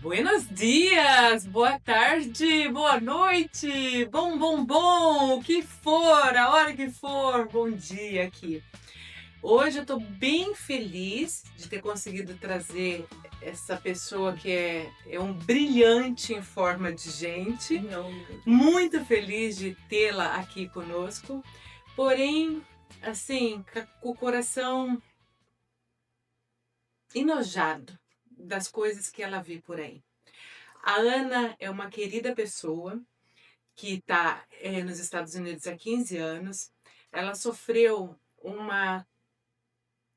Buenos dias, boa tarde, boa noite, bom, o que for, a hora que for, bom dia aqui. Hoje eu tô bem feliz de ter conseguido trazer essa pessoa que é um brilhante em forma de gente. Muito feliz de tê-la aqui conosco, porém, assim, com o coração enojado das coisas que ela vê por aí. A Ana é uma querida pessoa que está nos Estados Unidos há 15 anos. Ela sofreu uma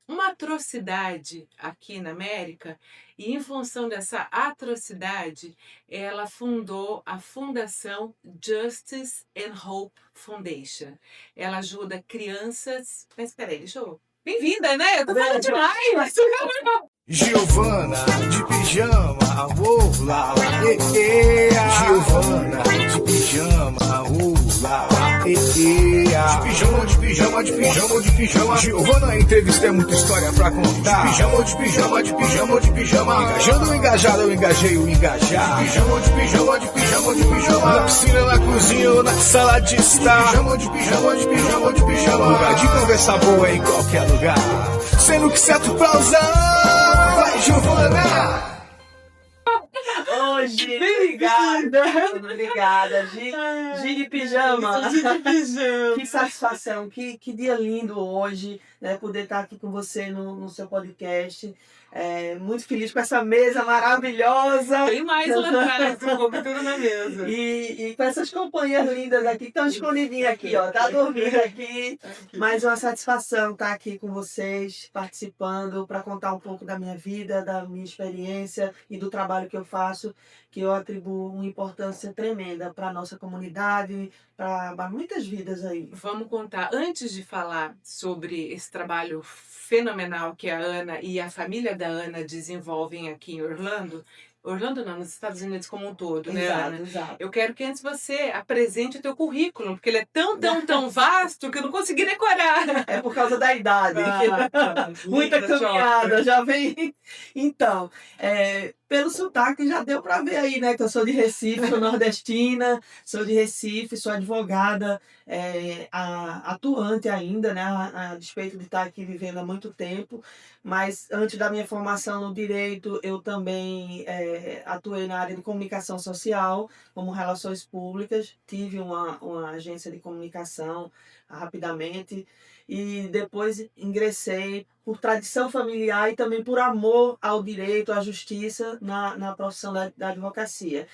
atrocidade aqui na América e, em função dessa atrocidade, ela fundou a Fundação Justice and Hope Foundation. Ela ajuda crianças... Mas peraí, deixa eu... Bem-vinda, né? Eu tô falando demais! Giovana de pijama, lá, Giovana de pijama, lá, de pijama. Giovana, entrevista é muita história pra contar. De pijama. Engajando, engajado, eu engajei o engajar. De pijama. Na piscina, na cozinha ou na sala de estar. De pijama. Lugar de conversa boa em qualquer lugar. Sendo que certo pra usar. Vai, Giovana! Gi, obrigada, Gi de pijama. Que satisfação, que dia lindo hoje, né, poder estar aqui com você no seu podcast. Muito feliz com essa mesa maravilhosa. Tem mais lá atrás, tudo na mesa. E com essas companhias lindas aqui, que estão escondidinhas aqui, ó, tá dormindo aqui. Mas é uma satisfação estar aqui com vocês, participando, para contar um pouco da minha vida, da minha experiência e do trabalho que eu faço, que eu atribuo uma importância tremenda para a nossa comunidade, para muitas vidas aí. Vamos contar, antes de falar sobre esse trabalho fenomenal que a Ana e a família da Ana desenvolvem aqui em Orlando não, nos Estados Unidos como um todo, né, Ana? Exato. Eu quero que antes você apresente o teu currículo, porque ele é tão vasto que eu não consegui decorar. É por causa da idade. Muita caminhada, já vem. Então, pelo sotaque já deu para ver aí, né? Que eu sou de Recife, sou nordestina, sou de Recife, sou advogada, atuante ainda, né? A despeito de estar aqui vivendo há muito tempo. Mas antes da minha formação no direito, eu também atuei na área de comunicação social, como relações públicas. Tive uma agência de comunicação rapidamente. E depois ingressei por tradição familiar e também por amor ao direito, à justiça, na profissão da advocacia.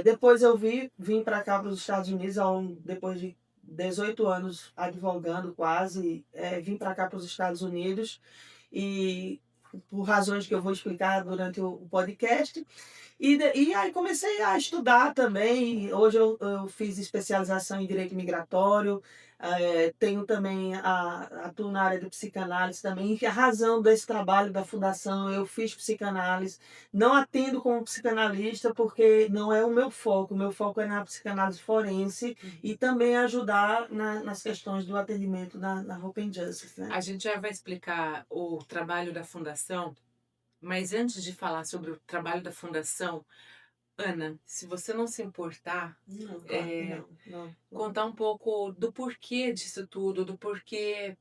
Depois eu vim para cá, para os Estados Unidos, depois de 18 anos advogando quase, vim para cá, para os Estados Unidos, e por razões que eu vou explicar durante o podcast. E aí comecei a estudar também. Hoje eu fiz especialização em Direito Migratório, tenho também, atuo na área de psicanálise também. E a razão desse trabalho da fundação, eu fiz psicanálise. Não atendo como psicanalista porque não é o meu foco é na psicanálise forense e também ajudar nas questões do atendimento na Hope and Justice, né? A gente já vai explicar o trabalho da fundação, mas antes de falar sobre o trabalho da fundação, Ana, se você não se importar, Não, claro, não. contar um pouco do porquê disso tudo, do porquê...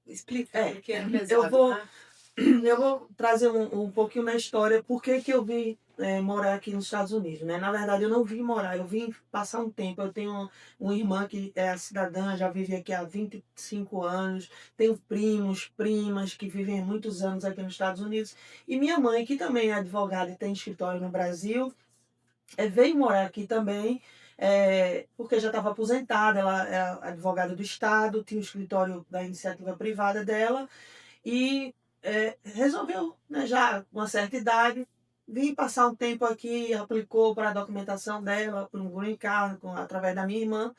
Explica, porque é pesado, Eu vou trazer um pouquinho na história, por que eu vim morar aqui nos Estados Unidos, né? Na verdade, eu não vim morar, eu vim passar um tempo. Eu tenho uma irmã que é cidadã, já vive aqui há 25 anos, tenho primos, primas que vivem há muitos anos aqui nos Estados Unidos, e minha mãe, que também é advogada e tem escritório no Brasil, veio morar aqui também, porque já estava aposentada. Ela é advogada do Estado, tinha o escritório da iniciativa privada dela, e resolveu, né, já com uma certa idade, vir passar um tempo aqui, aplicou para a documentação dela, para um green card, através da minha irmã.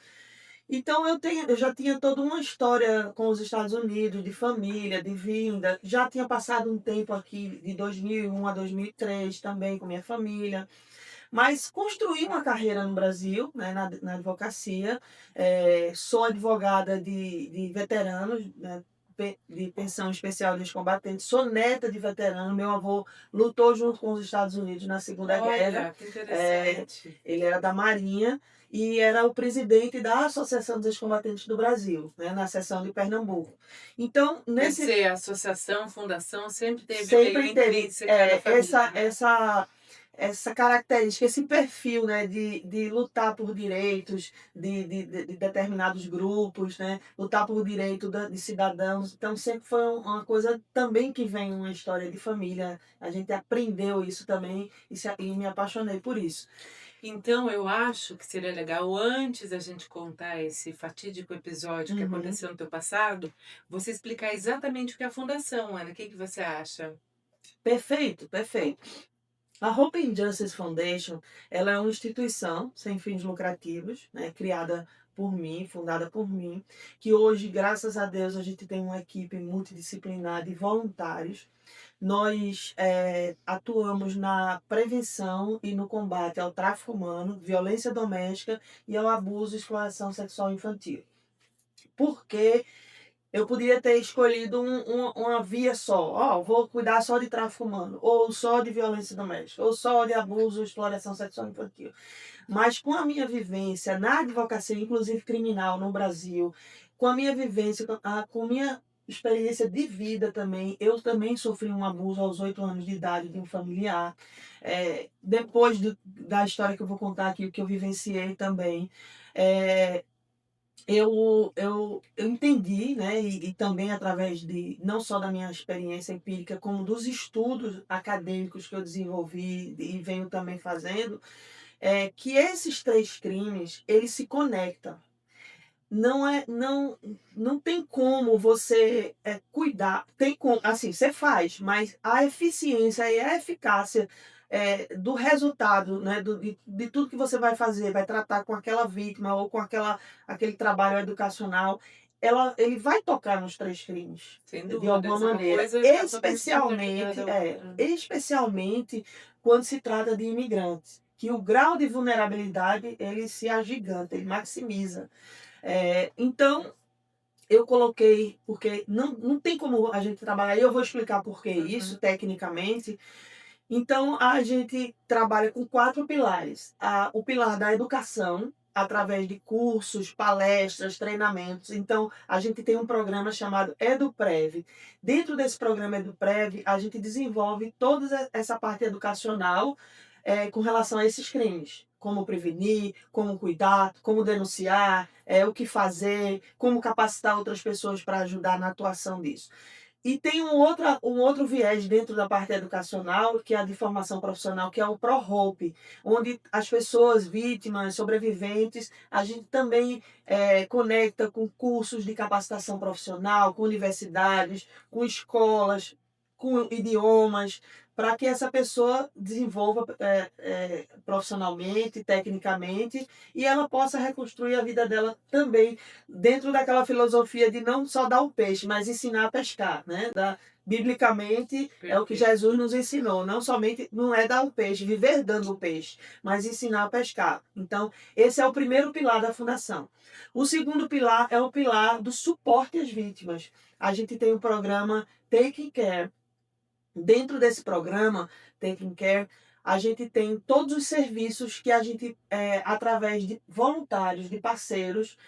Então eu já tinha toda uma história com os Estados Unidos, de família, de vinda. Já tinha passado um tempo aqui, de 2001 a 2003, também com minha família. Mas construí uma carreira no Brasil, né, na advocacia. Sou advogada de veteranos, né, de pensão especial dos combatentes, sou neta de veterano, meu avô lutou junto com os Estados Unidos na Segunda Guerra. Olha, que interessante. Ele era da Marinha e era o presidente da Associação dos Combatentes do Brasil, né, na seção de Pernambuco. Então, Quer nesse dizer, a associação, fundação sempre teve sempre meio teve intrínseca na família, né? essa característica, esse perfil, né, de lutar por direitos de determinados grupos, né, lutar por direito de cidadãos. Então, sempre foi uma coisa também que vem uma história de família. A gente aprendeu isso também e me apaixonei por isso. Então, eu acho que seria legal, antes da gente contar esse fatídico episódio que Uhum. aconteceu no teu passado, você explicar exatamente o que é a fundação, Ana. O que você acha? Perfeito, perfeito. A Hope and Justice Foundation, ela é uma instituição sem fins lucrativos, né, criada por mim, fundada por mim, que hoje, graças a Deus, a gente tem uma equipe multidisciplinar de voluntários. Nós atuamos na prevenção e no combate ao tráfico humano, violência doméstica e ao abuso e exploração sexual infantil. Porque eu podia ter escolhido uma via só. Vou cuidar só de tráfico humano, ou só de violência doméstica, ou só de abuso e exploração sexual infantil. Mas com a minha vivência na advocacia, inclusive criminal no Brasil, com a minha vivência, com a minha experiência de vida também, eu também sofri um abuso aos 8 anos de idade de um familiar. Depois da história que eu vou contar aqui, o que eu vivenciei também, eu entendi, né, e também através de não só da minha experiência empírica, como dos estudos acadêmicos que eu desenvolvi e venho também fazendo, que esses 3 crimes, eles se conectam. Não tem como você cuidar, tem como, assim, você faz, mas a eficiência e a eficácia do resultado, né, de tudo que você vai fazer, vai tratar com aquela vítima ou com aquele trabalho educacional, ele vai tocar nos 3 crimes, Sem de dúvida, alguma uma maneira. coisa está totalmente Especialmente, interligada à outra. especialmente quando se trata de imigrantes, que o grau de vulnerabilidade ele se agiganta, ele maximiza. Então, eu coloquei, porque não tem como a gente trabalhar, e eu vou explicar por que isso tecnicamente. Então, a gente trabalha com 4 pilares. O pilar da educação, através de cursos, palestras, treinamentos. Então, a gente tem um programa chamado EduPrev. Dentro desse programa EduPrev, a gente desenvolve toda essa parte educacional com relação a esses crimes. Como prevenir, como cuidar, como denunciar, o que fazer, como capacitar outras pessoas para ajudar na atuação disso. E tem um outro viés dentro da parte educacional, que é a de formação profissional, que é o ProHope, onde as pessoas vítimas, sobreviventes, a gente também conecta com cursos de capacitação profissional, com universidades, com escolas, com idiomas, para que essa pessoa desenvolva profissionalmente, tecnicamente, e ela possa reconstruir a vida dela também dentro daquela filosofia de não só dar o peixe, mas ensinar a pescar, né? Biblicamente é o que Jesus nos ensinou, não é dar o peixe, viver dando o peixe, mas ensinar a pescar. Então, esse é o primeiro pilar da fundação. O segundo pilar é o pilar do suporte às vítimas. A gente tem o programa Taking Care. Dentro desse programa Taking Care, a gente tem todos os serviços que a gente, através de voluntários, de parceiros,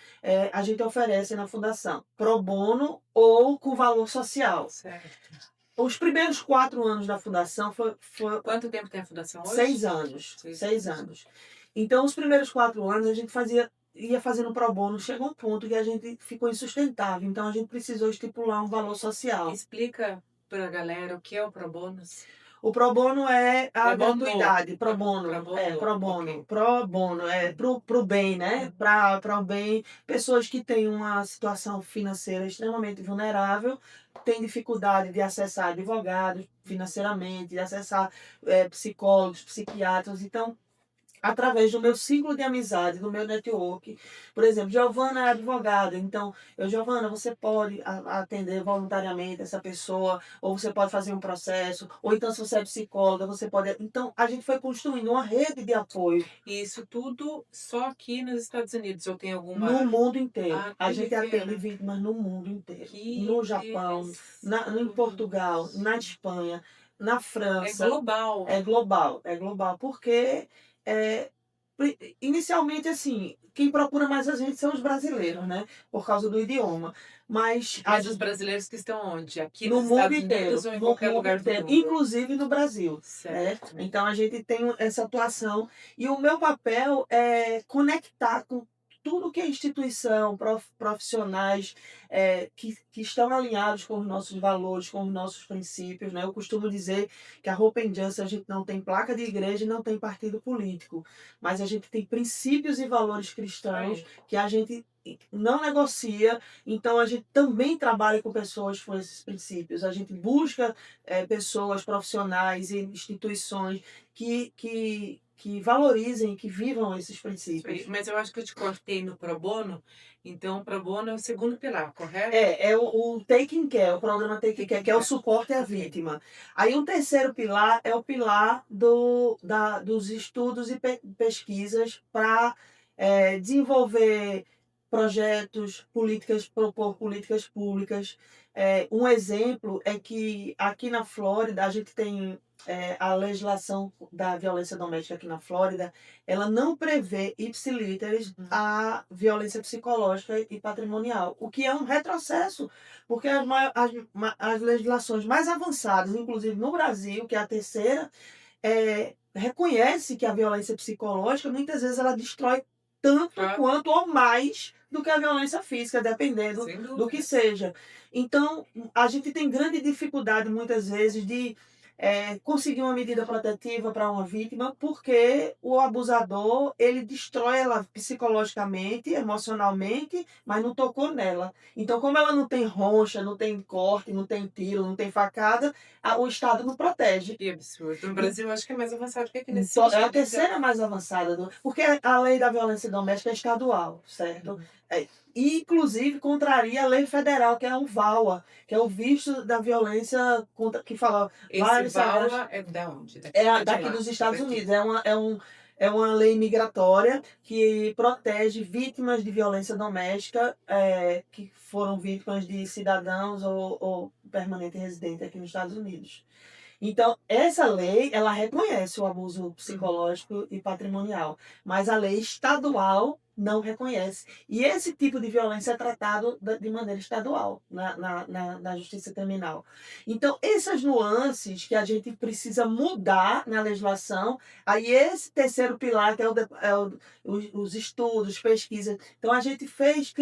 a gente oferece na fundação, pro bono ou com valor social. Certo. Os primeiros 4 anos da fundação foi Quanto tempo tem a fundação hoje? 6 anos. 6 anos. Então, os primeiros 4 anos a gente ia fazendo pro bono, chegou um ponto que a gente ficou insustentável, então a gente precisou estipular um valor social. Explica para a galera o que é o pro bonus. O pro bono é a gratuidade, pro bono, pro bem, né? Para o bem, pessoas que têm uma situação financeira extremamente vulnerável, têm dificuldade de acessar advogados financeiramente, de acessar psicólogos, psiquiatras. Então, através do meu ciclo de amizade, do meu network. Por exemplo, Giovana é advogada, então, Giovana, você pode atender voluntariamente essa pessoa, ou você pode fazer um processo, ou então, se você é psicóloga, você pode. Então, a gente foi construindo uma rede de apoio. E isso tudo só aqui nos Estados Unidos, ou tem alguma... No mundo inteiro. Ah, A que gente bacana. atende vítimas no mundo inteiro. Que No Japão, em Portugal, na Espanha, na É França. global. É global, porque inicialmente, assim, quem procura mais a gente são os brasileiros, né? Por causa do idioma. Mas os brasileiros que estão onde? Aqui no nos mundo Estados inteiro, Unidos ou em no qualquer mundo lugar do inteiro, mundo? inclusive no Brasil, né? Certo. Então a gente tem essa atuação e o meu papel é conectar com tudo que é instituição, profissionais que estão alinhados com os nossos valores, com os nossos princípios, né? Eu costumo dizer que a Hope and Justice, a gente não tem placa de igreja e não tem partido político, mas a gente tem princípios e valores cristãos que a gente não negocia. Então a gente também trabalha com pessoas com esses princípios. A gente busca pessoas profissionais e instituições que valorizem, que vivam esses princípios. Mas eu acho que eu te cortei no pro bono, então o pro bono é o segundo pilar, correto? É o Taking Care, o programa Taking Care, que é o suporte à vítima. Aí o terceiro pilar é o pilar dos estudos e pesquisas para desenvolver projetos, propor políticas públicas. Um exemplo é que aqui na Flórida a gente tem a legislação da violência doméstica aqui na Flórida, ela não prevê ipsiliteris a violência psicológica e patrimonial, o que é um retrocesso, porque as legislações mais avançadas, inclusive no Brasil, que é a terceira, reconhece que a violência psicológica, muitas vezes, ela destrói tanto quanto ou mais do que a violência física, dependendo do que seja. Então, a gente tem grande dificuldade, muitas vezes, de conseguir uma medida protetiva para uma vítima, porque o abusador, ele destrói ela psicologicamente, emocionalmente, mas não tocou nela. Então, como ela não tem roncha, não tem corte, não tem tiro, não tem facada, o Estado não protege. Que absurdo. No Brasil, eu acho que é mais avançado que aqui nesse sentido. É a sentido. terceira mais avançada, porque a lei da violência doméstica é estadual, certo? E, inclusive, contraria a lei federal, que é o VAWA, que é o visto da violência que fala... Esse VAWA é da onde? Daqui dos Estados Unidos. É uma lei migratória que protege vítimas de violência doméstica que foram vítimas de cidadãos ou permanente residente aqui nos Estados Unidos. Então, essa lei, ela reconhece o abuso psicológico e patrimonial, mas a lei estadual não reconhece. E esse tipo de violência é tratado de maneira estadual, na justiça criminal. Então, essas nuances que a gente precisa mudar na legislação, aí esse terceiro pilar, que os estudos, pesquisas. Então, a gente fez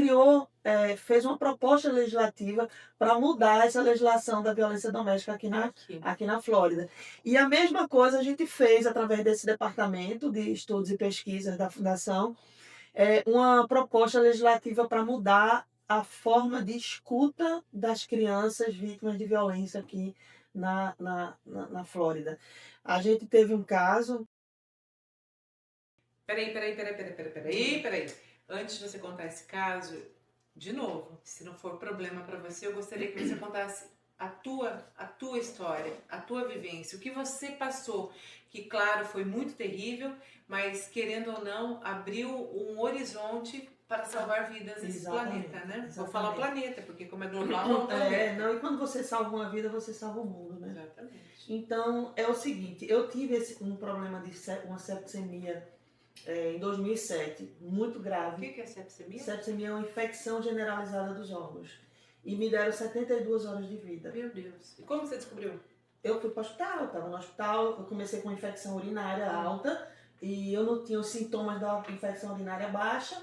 uma proposta legislativa para mudar essa legislação da violência doméstica aqui na Flórida. E a mesma coisa a gente fez através desse departamento de estudos e pesquisas da Fundação, uma proposta legislativa para mudar a forma de escuta das crianças vítimas de violência aqui na Flórida. A gente teve um caso... Peraí. Antes de você contar esse caso, de novo, se não for problema para você, eu gostaria que você contasse a tua história, a tua vivência, o que você passou, que claro, foi muito terrível, mas querendo ou não, abriu um horizonte para salvar vidas nesse planeta, né? Exatamente. Vou falar planeta, porque como é global, e quando você salva uma vida, você salva o mundo, né? Exatamente. Então, é o seguinte, eu tive um problema de uma septicemia em 2007, muito grave. O que é septicemia? Septicemia é uma infecção generalizada dos órgãos. E me deram 72 horas de vida. Meu Deus. E como você descobriu? Eu fui para o hospital, estava no hospital, eu comecei com infecção urinária alta e eu não tinha os sintomas da infecção urinária baixa,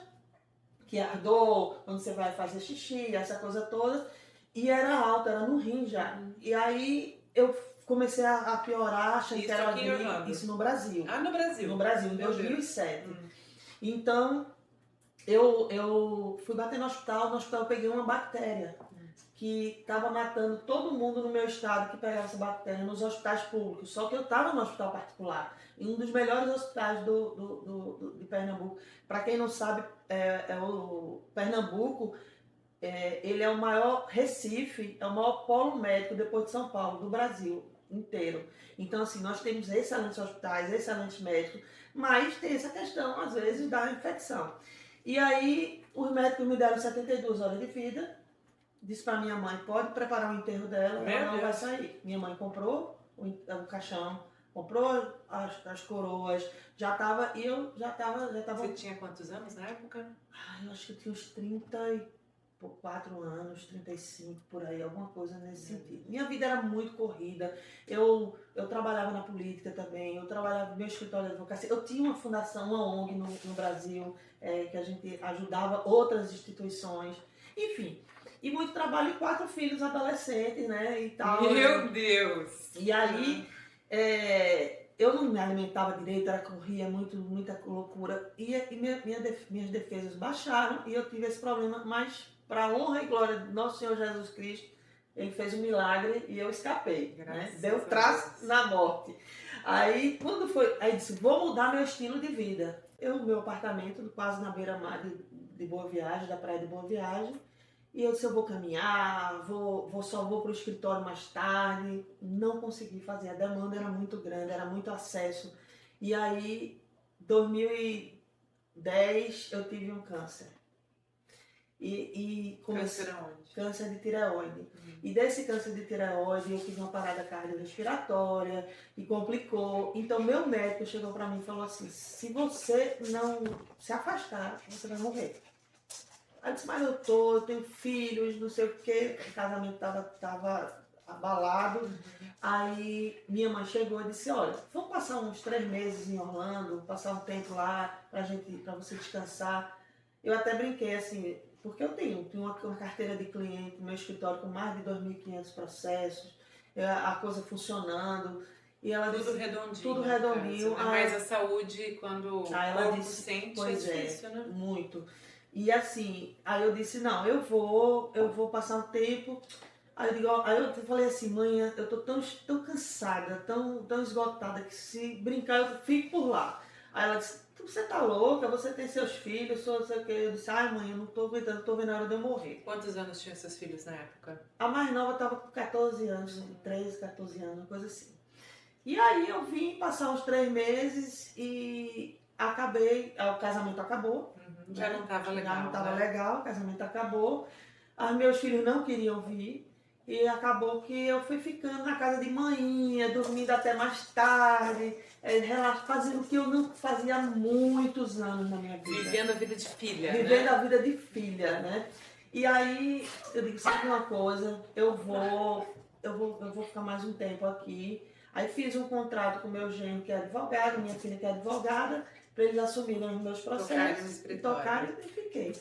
que é a dor, quando você vai fazer xixi, essa coisa toda, e era alta, era no rim já. E aí eu comecei a piorar, achando que era gripe. Isso no Brasil. Ah, no Brasil? No Brasil, em 2007. Então, eu fui bater no hospital eu peguei uma bactéria, que estava matando todo mundo no meu estado que pegava essa bactéria nos hospitais públicos. Só que eu estava no hospital particular, em um dos melhores hospitais de Pernambuco. Para quem não sabe, o Pernambuco, ele é o maior Recife, é o maior polo médico depois de São Paulo, do Brasil inteiro. Então, assim, nós temos excelentes hospitais, excelentes médicos, mas tem essa questão, às vezes, da infecção. E aí, os médicos me deram 72 horas de vida, disse para minha mãe, pode preparar o enterro dela, ela não vai sair. Minha mãe comprou o caixão, comprou as coroas, e eu já tava... Você tinha quantos anos na época? Eu acho que eu tinha uns 34 anos, 35, por aí, alguma coisa nesse sentido. Minha vida era muito corrida, eu trabalhava na política também, eu trabalhava no meu escritório de advocacia, eu tinha uma fundação, uma ONG no Brasil, que a gente ajudava outras instituições, enfim... E muito trabalho e 4 filhos adolescentes, né, e tal. Meu Deus! E aí, eu não me alimentava direito, corria muita loucura. E minhas defesas baixaram e eu tive esse problema, mas para a honra e glória do nosso Senhor Jesus Cristo, Ele fez um milagre e eu escapei, né? Deu traço na morte. Aí, aí disse, vou mudar meu estilo de vida. Meu apartamento, quase na beira-mar de Boa Viagem, da praia de Boa Viagem. E eu disse, eu vou caminhar, só vou para o escritório mais tarde. Não consegui fazer, a demanda era muito grande, era muito acesso. E aí, 2010, eu tive um câncer. Câncer aonde? Câncer de tireoide. E desse câncer de tireoide, eu tive uma parada cardiorrespiratória e complicou. Então, meu médico chegou para mim e falou assim, se você não se afastar, você vai morrer. Aí eu disse, mas eu tenho filhos, não sei o quê, o casamento estava abalado. Aí minha mãe chegou e disse, olha, vamos passar uns 3 meses em Orlando, passar um tempo lá para você descansar. Eu até brinquei assim, porque eu tenho uma carteira de cliente, meu escritório com mais de 2.500 processos, a coisa funcionando. E ela tudo disse, redondinho. Tudo redondinho. Mas a saúde, quando o ela corpo disse, sente, pois é difícil, né? Muito. E assim, aí eu disse, não, eu vou passar um tempo. Aí eu falei assim, mãe, eu tô tão cansada, tão esgotada, que se brincar eu fico por lá. Aí ela disse, você tá louca, você tem seus filhos, não sei o que. Eu disse, ai mãe, eu não tô aguentando, tô vendo a hora de eu morrer. Quantos anos tinham seus filhos na época? A mais nova tava com 14 anos, 13, 14 anos, uma coisa assim. E aí eu vim passar uns 3 meses e o casamento acabou. Já não estava legal. Já não estava legal, o casamento acabou. Os meus filhos não queriam vir. E acabou que eu fui ficando na casa de manhinha, dormindo até mais tarde, fazendo o que eu não fazia há muitos anos na minha vida. Vivendo a vida de filha, Vivendo a vida de filha, né? E aí eu digo, sabe uma coisa, eu vou ficar mais um tempo aqui. Aí fiz um contrato com meu genro, que é advogado, minha filha que é advogada, para eles assumirem os meus processos e tocarem e fiquei.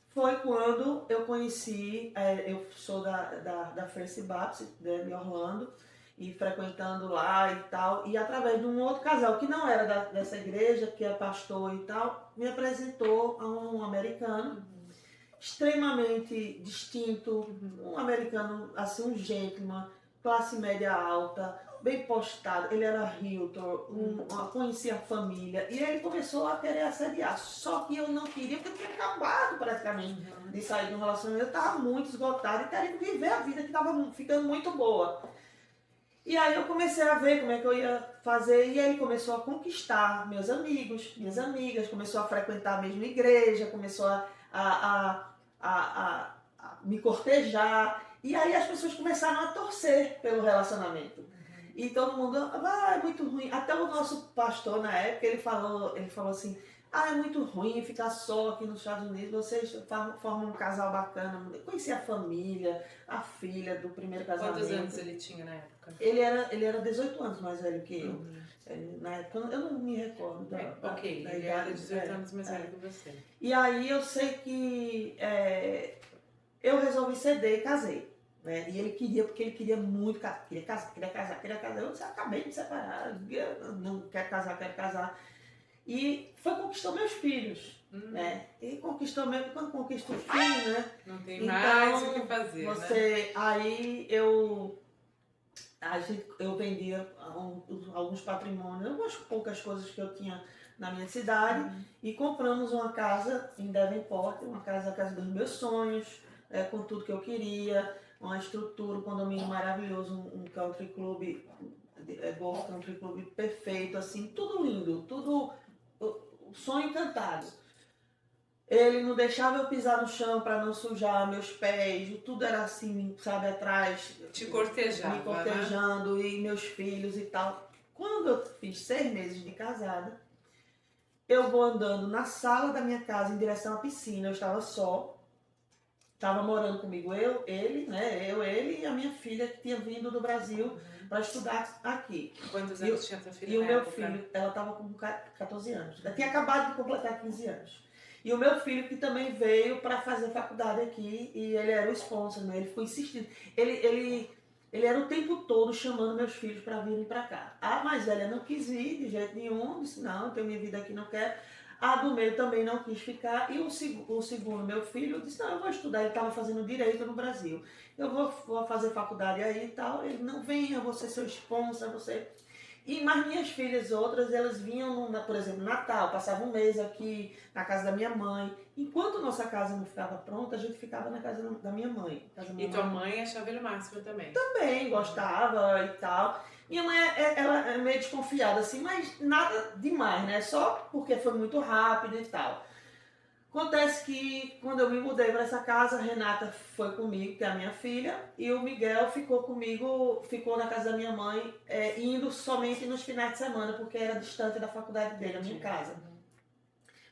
Foi quando eu conheci, eu sou da First Baptist de Orlando, e frequentando lá e tal, e através de um outro casal que não era dessa igreja, que é pastor e tal, me apresentou a um americano, extremamente distinto, um americano, assim, um gentleman, classe média alta, bem postado, ele era realtor, conhecia a família, e ele começou a querer assediar, só que eu não queria, porque eu tinha acabado praticamente de sair de um relacionamento, eu estava muito esgotada e querendo viver a vida que estava ficando muito boa. E aí eu comecei a ver como é que eu ia fazer, e ele começou a conquistar meus amigos, minhas amigas, começou a frequentar a mesma igreja, começou a me cortejar, e aí as pessoas começaram a torcer pelo relacionamento. E todo mundo, é muito ruim. Até o nosso pastor na época, ele falou assim, é muito ruim ficar só aqui nos Estados Unidos, vocês formam um casal bacana. Eu conheci a família, a filha do primeiro casamento. Quantos anos ele tinha na época? Ele era 18 anos mais velho que eu. Na época, eu não me recordo da ele idade. era 18 anos mais velho que você. E aí eu sei que eu resolvi ceder e casei. Né? E ele queria, porque ele queria muito casar, queria casar. Eu disse, acabei de me separar, não quero casar. E conquistou meus filhos. né? E conquistou mesmo, quando conquista o filho, né? Não tem mais o que Então, fazer, né? você, aí eu vendia alguns patrimônios, algumas poucas coisas que eu tinha na minha cidade e compramos uma casa em Devonport, a casa dos meus sonhos, com tudo que eu queria, uma estrutura, um condomínio maravilhoso, um country club, golf country club perfeito, assim, tudo lindo, tudo sonho encantado. Ele não deixava eu pisar no chão para não sujar meus pés, tudo era assim, sabe, atrás. Te cortejava, me cortejando, né? E meus filhos e tal. Quando eu fiz 6 meses de casada, eu vou andando na sala da minha casa em direção à piscina, eu estava só. Estava morando comigo ele e a minha filha que tinha vindo do Brasil para estudar aqui. Quantos anos tinha tua filha? E o meu filho, ela estava com 14 anos. Ela tinha acabado de completar 15 anos. E o meu filho que também veio para fazer faculdade aqui e ele era o sponsor, né? Ele ficou insistindo. Ele era o tempo todo chamando meus filhos para virem para cá. A mais velha não quis ir de jeito nenhum, disse não, eu tenho minha vida aqui, não quero. A do meio também não quis ficar. E o segundo, meu filho, disse não, eu vou estudar. Ele estava fazendo Direito no Brasil. Eu vou fazer faculdade aí e tal. Ele, não, venha, você seu sponsor, você... Mas minhas filhas outras, elas vinham, por exemplo, Natal, passavam um mês aqui na casa da minha mãe. Enquanto nossa casa não ficava pronta, a gente ficava na casa da minha mãe. E tua mãe achava ele o máximo também? Também, gostava e tal. Minha mãe, ela é meio desconfiada assim, mas nada demais, né? Só porque foi muito rápido e tal. Acontece que quando eu me mudei para essa casa, a Renata foi comigo, que é a minha filha, e o Miguel ficou comigo, ficou na casa da minha mãe, indo somente nos finais de semana, porque era distante da faculdade dele, a minha casa.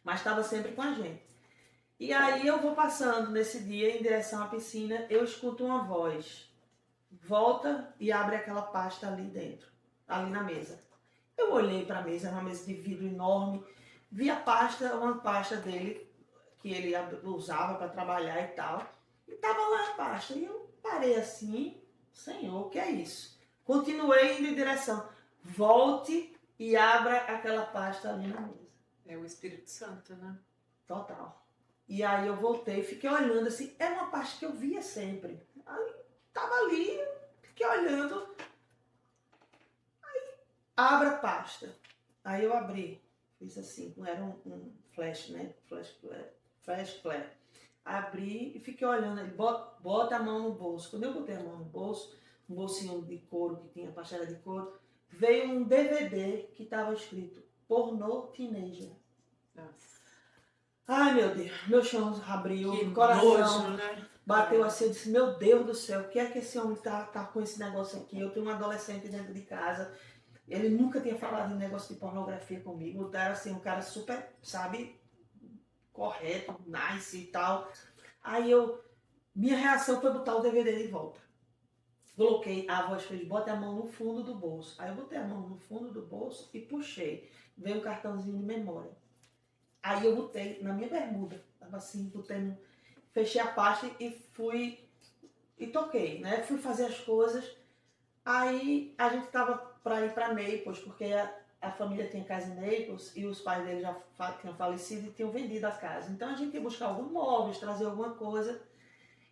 Mas estava sempre com a gente. E aí eu vou passando nesse dia em direção à piscina, eu escuto uma voz. Volta e abre aquela pasta ali dentro, ali na mesa. Eu olhei para a mesa, era uma mesa de vidro enorme, vi a pasta, uma pasta dele, que ele usava para trabalhar e tal, e tava lá a pasta. E eu parei assim, Senhor, o que é isso? Continuei indo em direção, volte e abra aquela pasta ali na mesa. É o Espírito Santo, né? Total. E aí eu voltei, fiquei olhando assim, era uma pasta que eu via sempre. Aí tava ali, fiquei olhando, aí abra a pasta. Aí eu abri, fiz assim, não era um flash, né? Flash flare. Abri e fiquei olhando, ele bota a mão no bolso. Quando eu botei a mão no bolso, um bolsinho de couro que tinha, pastela de couro, veio um DVD que estava escrito Pornô Teenager. Nossa. Ai, meu Deus, meu chão abriu, Que o coração nojo, né? bateu assim, eu disse, meu Deus do céu, o que é que esse homem tá com esse negócio aqui? Eu tenho um adolescente dentro de casa, ele nunca tinha falado em negócio de pornografia comigo, era assim, um cara super, sabe, correto, nice e tal. Aí minha reação foi botar o DVD de volta. Coloquei, a voz fez, bota a mão no fundo do bolso. Aí eu botei a mão no fundo do bolso e puxei. Veio um cartãozinho de memória. Aí eu botei na minha bermuda, tava assim, fechei a pasta e fui, e toquei, né? Fui fazer as coisas. Aí a gente tava para ir para Naples, porque a família tinha casa em Naples e os pais dele já tinham falecido e tinham vendido a casa. Então a gente ia buscar alguns móveis, trazer alguma coisa.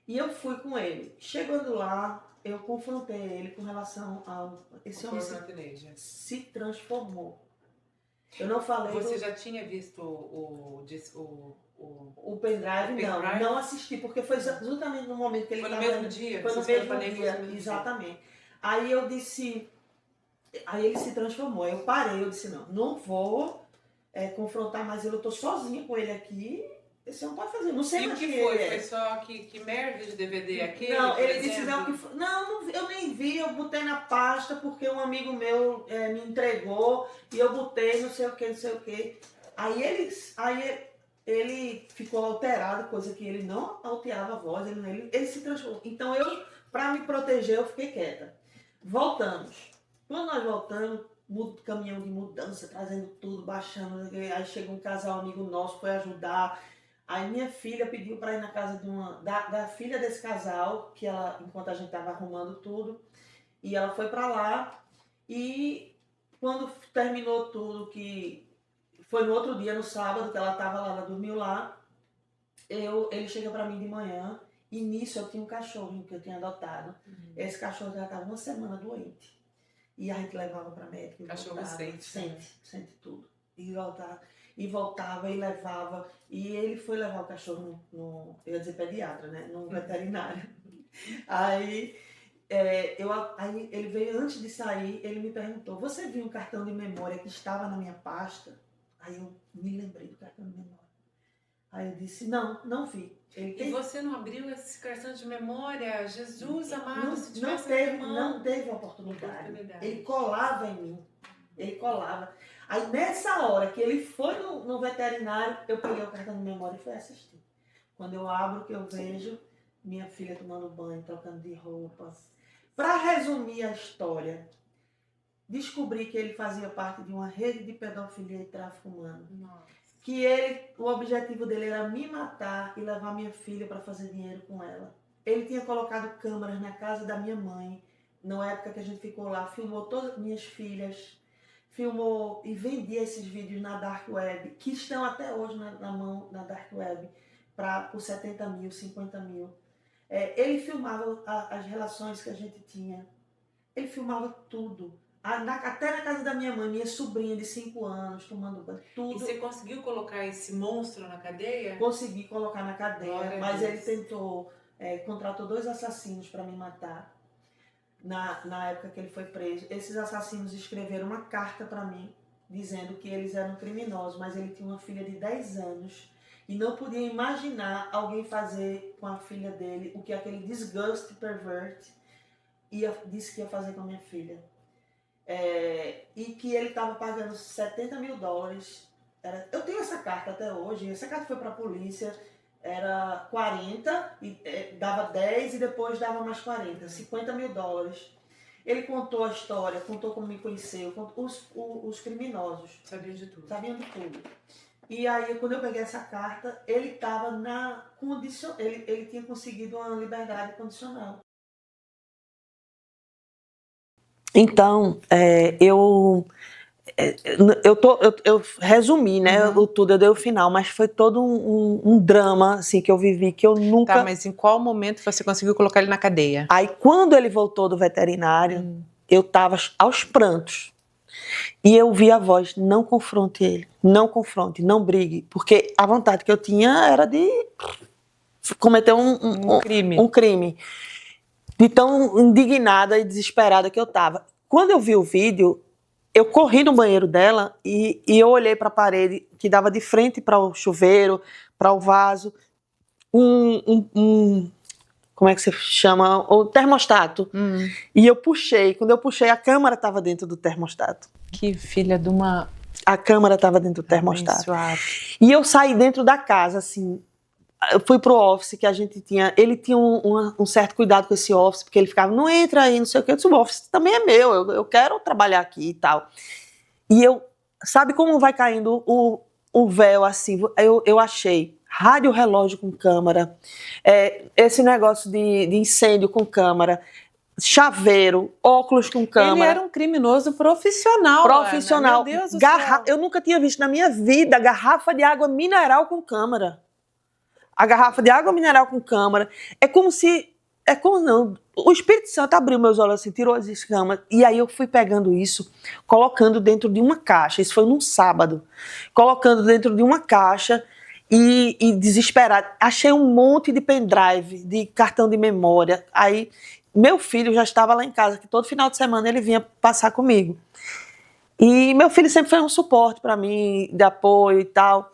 E eu fui com ele. Chegando lá, eu confrontei ele com relação ao... Esse homem se transformou. Eu não falei... Você já tinha visto o pendrive? Não assisti, porque foi exatamente no momento que ele estava... Foi no mesmo dia? Foi no mesmo dia, exatamente. Aí eu disse... Aí ele se transformou. Eu parei, eu disse, não vou confrontar mais ele, eu tô sozinha com ele aqui. Esse não pode fazer, não sei mais o que foi. Foi só que merda de DVD aquele? Não, ele disse que foi. Não, eu nem vi, eu botei na pasta porque um amigo meu me entregou e eu botei não sei o que. Aí ele ficou alterado, coisa que ele não alteava a voz, ele se transformou. Então pra me proteger, eu fiquei quieta. Voltamos. Quando nós voltamos, caminhão de mudança, trazendo tudo, baixando, aí chegou um casal amigo nosso, foi ajudar. Aí minha filha pediu para ir na casa da filha desse casal, que ela, enquanto a gente estava arrumando tudo, e ela foi para lá, e quando terminou tudo, que Foi no outro dia, no sábado, que ela estava lá, ela dormiu lá. Ele chega para mim de manhã, e nisso eu tinha um cachorro que eu tinha adotado. Esse cachorro já estava uma semana doente. E a gente levava para médico. Cachorro sente tudo. E voltava e levava. E ele foi levar o cachorro eu ia dizer pediatra, né? No veterinário. Aí ele veio antes de sair, ele me perguntou: você viu um cartão de memória que estava na minha pasta? Aí eu me lembrei do cartão de memória. Aí eu disse: não vi. E você não abriu esse cartão de memória? Jesus amado, se tivesse não teve oportunidade. Ele colava em mim. Ele colava. Aí nessa hora que ele foi no veterinário, eu peguei o cartão de memória e fui assistir. Quando eu abro, que eu vejo minha filha tomando banho, trocando de roupa. Para resumir a história, descobri que ele fazia parte de uma rede de pedofilia e tráfico humano. Nossa. Que o objetivo dele era me matar e levar minha filha para fazer dinheiro com ela. Ele tinha colocado câmeras na casa da minha mãe, na época que a gente ficou lá, filmou todas as minhas filhas, filmou e vendia esses vídeos na Dark Web, que estão até hoje na mão na Dark Web, por 70 mil, 50 mil. Ele filmava as relações que a gente tinha. Ele filmava tudo. Até na casa da minha mãe, minha sobrinha de 5 anos, tomando banho, tudo. E você conseguiu colocar esse monstro na cadeia? Consegui colocar na cadeia, Glória mas ele tentou, contratou 2 assassinos para me matar. Na época que ele foi preso. Esses assassinos escreveram uma carta para mim, dizendo que eles eram criminosos, mas ele tinha uma filha de 10 anos e não podia imaginar alguém fazer com a filha dele o que aquele disgust pervert disse que ia fazer com a minha filha. E que ele estava pagando $70 mil. Eu tenho essa carta até hoje. Essa carta foi para a polícia. Era 40, dava 10 e depois dava mais 40, $50 mil. Ele contou a história, contou como me conheceu, os criminosos. Sabiam de tudo. Sabiam de tudo. E aí, quando eu peguei essa carta, ele estava na condição. Ele tinha conseguido uma liberdade condicional. Então, eu resumi, né, tudo, eu dei o final, mas foi todo um drama, assim, que eu vivi, que eu nunca... Tá, mas em qual momento você conseguiu colocar ele na cadeia? Aí, quando ele voltou do veterinário, eu tava aos prantos. E eu vi a voz: não confronte ele, não confronte, não brigue, porque a vontade que eu tinha era de cometer um crime. De tão indignada e desesperada que eu tava. Quando eu vi o vídeo, eu corri no banheiro dela e eu olhei para a parede que dava de frente para o chuveiro, para o vaso, como é que se chama? O termostato. E eu puxei. Quando eu puxei, a câmera estava dentro do termostato. Que filha de uma... A câmera estava dentro do termostato. Abençoado. E eu saí dentro da casa, assim... Eu fui pro office que a gente tinha, ele tinha um certo cuidado com esse office, porque ele ficava: não entra aí, não sei o que, eu disse: o office também é meu, eu quero trabalhar aqui e tal. E sabe como vai caindo o véu, assim, eu achei rádio relógio com câmera, esse negócio de incêndio com câmera, chaveiro, óculos com câmera. Ele era um criminoso profissional. Profissional. Ana, meu Deus do céu. Eu nunca tinha visto na minha vida garrafa de água mineral com câmera. A garrafa de água mineral com câmara. O Espírito Santo abriu meus olhos assim, tirou as escamas. E aí eu fui pegando isso, colocando dentro de uma caixa. Isso foi num sábado. Colocando dentro de uma caixa e desesperado. Achei um monte de pendrive, de cartão de memória. Aí meu filho já estava lá em casa, que todo final de semana ele vinha passar comigo. E meu filho sempre foi um suporte para mim, de apoio e tal.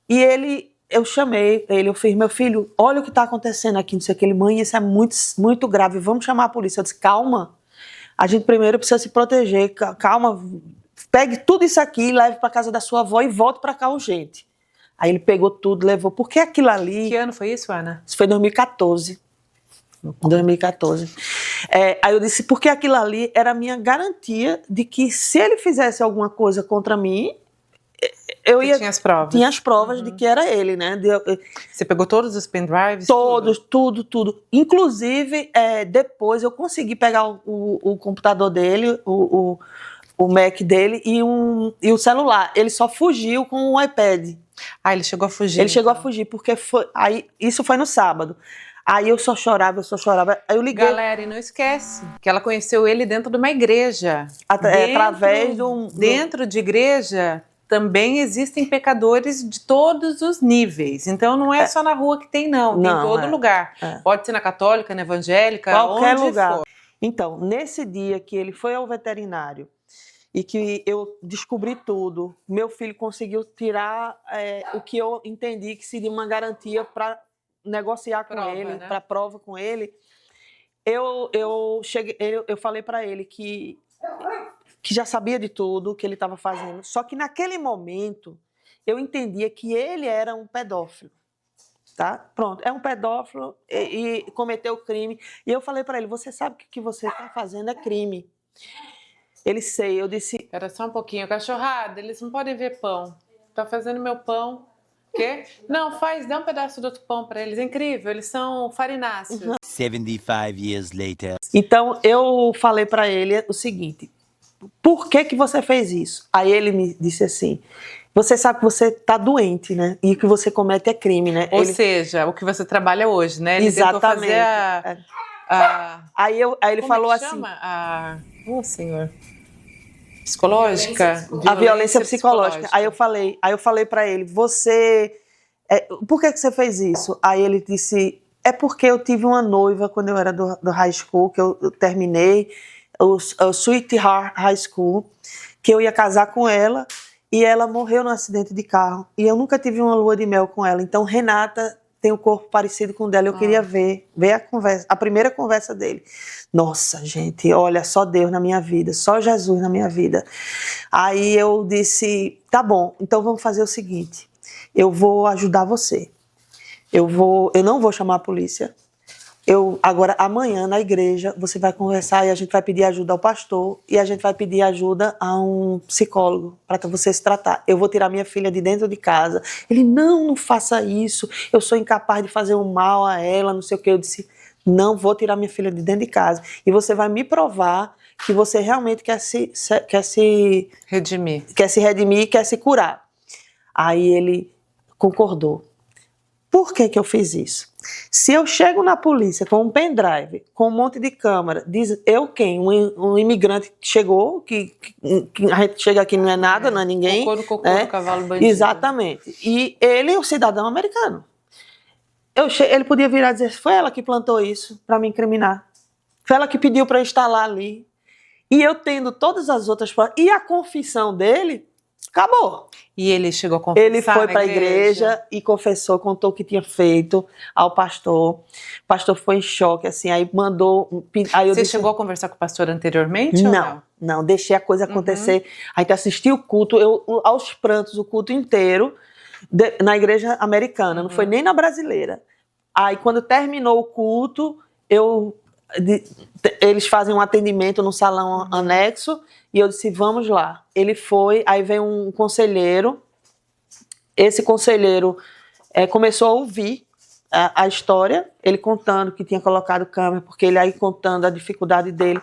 E eu chamei ele, eu fiz: meu filho, olha o que está acontecendo aqui, não sei o que. Ele: mãe, isso é muito, muito grave, vamos chamar a polícia. Eu disse: calma, a gente primeiro precisa se proteger, calma, pegue tudo isso aqui, leve para casa da sua avó e volte para cá urgente. Aí ele pegou tudo, levou, porque aquilo ali... Que ano foi isso, Ana? Isso foi em 2014. 2014. Aí eu disse: porque aquilo ali era a minha garantia de que se ele fizesse alguma coisa contra mim, tinha as provas. Tinha as provas de que era ele, né? Você pegou todos os pendrives? Todos, tudo. Inclusive, depois eu consegui pegar o computador dele, o Mac dele e o celular. Ele só fugiu com o iPad. Ah, ele chegou a fugir. Ele chegou a fugir, porque isso foi no sábado. Aí eu só chorava. Aí eu liguei. Galera, e não esquece que ela conheceu ele dentro de uma igreja. Através Dentro de igreja também existem pecadores de todos os níveis. Então não é só na rua que tem, não. Tem em todo lugar. Pode ser na católica, na evangélica, qualquer onde lugar. for. Então, nesse dia que ele foi ao veterinário e que eu descobri tudo, meu filho conseguiu tirar o que eu entendi que seria uma garantia para negociar com ele, para prova com ele. Eu falei para ele que já sabia de tudo que ele estava fazendo, só que naquele momento eu entendia que ele era um pedófilo. Tá? Pronto, é um pedófilo e cometeu crime. E eu falei para ele, você sabe que o que você está fazendo é crime. Ele sei, eu disse... Espera só um pouquinho, cachorrada, eles não podem ver pão. Tá fazendo meu pão. Quê? Não, dá um pedaço do outro pão para eles. É incrível, eles são farináceos. 75 years later. Então, eu falei para ele o seguinte, por que você fez isso? Aí ele me disse assim, você sabe que você está doente, né? E o que você comete é crime, né? Ou seja, o que você trabalha hoje, né? Ele exatamente. Aí ele falou assim... Como chama? Senhor... Psicológica? A violência psicológica. Aí eu falei para ele, por que você fez isso? Aí ele disse, é porque eu tive uma noiva quando eu era do high school, que eu terminei, o Sweetheart High School, que eu ia casar com ela, e ela morreu num acidente de carro. E eu nunca tive uma lua de mel com ela. Então, Renata tem um corpo parecido com o dela. Eu queria ver a primeira conversa dele. Nossa, gente, olha, só Deus na minha vida, só Jesus na minha vida. Aí eu disse, tá bom, então vamos fazer o seguinte, eu vou ajudar você. Eu não vou chamar a polícia. Agora, amanhã, na igreja, você vai conversar e a gente vai pedir ajuda ao pastor e a gente vai pedir ajuda a um psicólogo para que você se tratar. Eu vou tirar minha filha de dentro de casa. Ele, não faça isso, eu sou incapaz de fazer um mal a ela, não sei o que. Eu disse, não vou tirar minha filha de dentro de casa e você vai me provar que você realmente quer se redimir, quer se curar. Aí ele concordou. Por que eu fiz isso? Se eu chego na polícia com um pendrive, com um monte de câmera, diz eu quem? Um imigrante que chegou, que a gente chega aqui não é nada, não é ninguém. Cocô no cavalo bandido. Exatamente. E ele é um cidadão americano. Ele podia virar e dizer, foi ela que plantou isso para me incriminar. Foi ela que pediu para eu estar lá ali. E eu tendo todas as outras provas. E a confissão dele, acabou. E ele chegou a confessar. Ele foi para a igreja e confessou, contou o que tinha feito ao pastor. O pastor foi em choque, assim, aí mandou... Você chegou a conversar com o pastor anteriormente? Não, deixei a coisa acontecer. A gente assistiu o culto, aos prantos, o culto inteiro, na igreja americana, não foi nem na brasileira. Aí, quando terminou o culto, eles fazem um atendimento no salão anexo, e eu disse, vamos lá. Ele foi, aí veio um conselheiro, esse conselheiro começou a ouvir a história, ele contando que tinha colocado câmera, porque ele aí contando a dificuldade dele.